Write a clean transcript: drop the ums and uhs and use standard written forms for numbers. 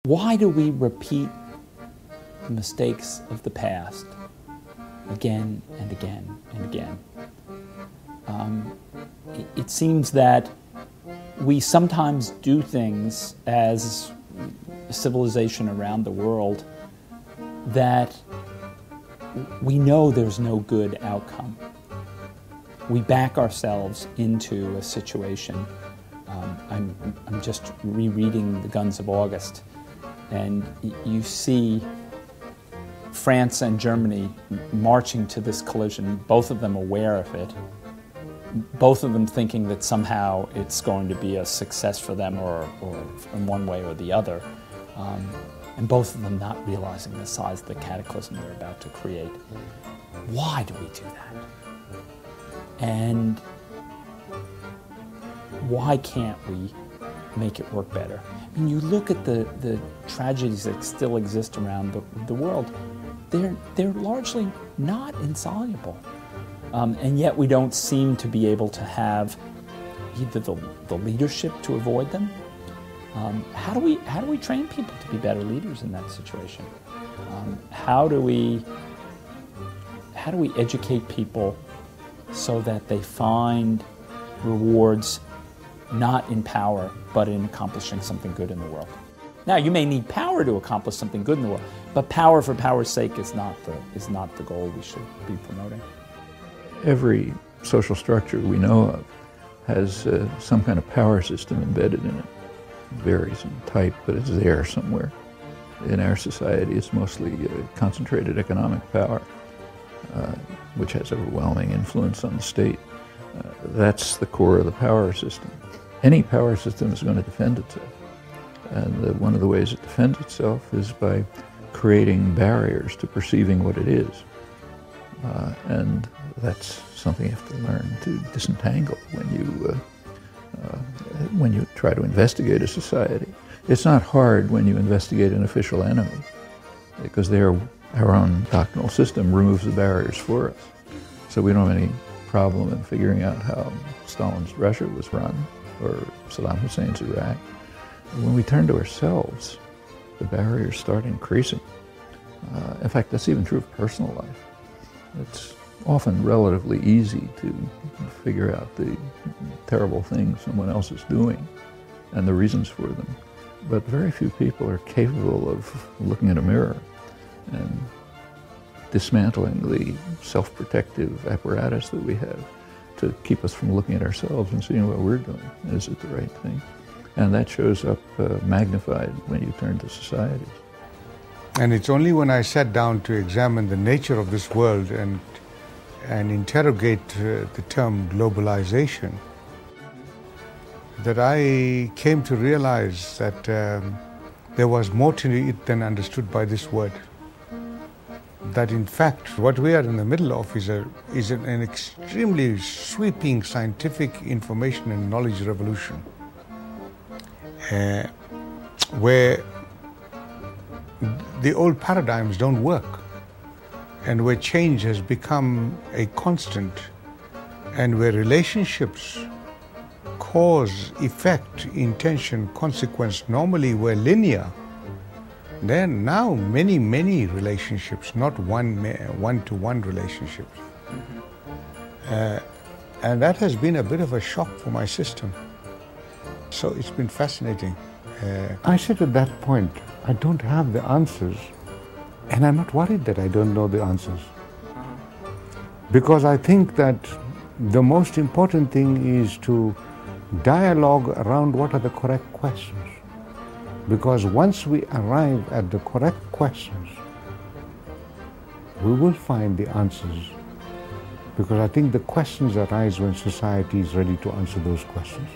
Why do we repeat the mistakes of the past again and again and again? It seems that we sometimes do things as a civilization around the world that we know there's no good outcome. We back ourselves into a situation. I'm just rereading The Guns of August, and you see France and Germany marching to this collision, both of them aware of it, both of them thinking that somehow it's going to be a success for them or in one way or the other, and both of them not realizing the size of the cataclysm they're about to create. Why do we do that? And why can't we make it work better? I mean, you look at the tragedies that still exist around the world, they're largely not insoluble. And yet we don't seem to be able to have either the leadership to avoid them. How do we train people to be better leaders in that situation? How do we educate people so that they find rewards not in power, but in accomplishing something good in the world? Now, you may need power to accomplish something good in the world, but power for power's sake is not the goal we should be promoting. Every social structure we know of has some kind of power system embedded in it. It varies in type, but it's there somewhere. In our society, it's mostly concentrated economic power, which has overwhelming influence on the state. That's the core of the power system. Any power system is going to defend itself. And one of the ways it defends itself is by creating barriers to perceiving what it is. And that's something you have to learn to disentangle when you try to investigate a society. It's not hard when you investigate an official enemy, because our own doctrinal system removes the barriers for us. So we don't have any problem in figuring out how Stalin's Russia was run, or Saddam Hussein's Iraq. When we turn to ourselves, the barriers start increasing. In fact, that's even true of personal life. It's often relatively easy to figure out the terrible things someone else is doing and the reasons for them. But very few people are capable of looking in a mirror and dismantling the self-protective apparatus that we have to keep us from looking at ourselves and seeing what we're doing. Is it the right thing? And that shows up magnified when you turn to societies. And it's only when I sat down to examine the nature of this world and interrogate the term globalization that I came to realize that there was more to it than understood by this word. That in fact, what we are in the middle of is an extremely sweeping scientific information and knowledge revolution, where the old paradigms don't work, and where change has become a constant, and where relationships, cause, effect, intention, consequence normally were linear. There are now many relationships, not one-to-one relationships. And that has been a bit of a shock for my system. So it's been fascinating. I said at that point, I don't have the answers, and I'm not worried that I don't know the answers. Because I think that the most important thing is to dialogue around what are the correct questions. Because once we arrive at the correct questions, we will find the answers. Because I think the questions arise when society is ready to answer those questions.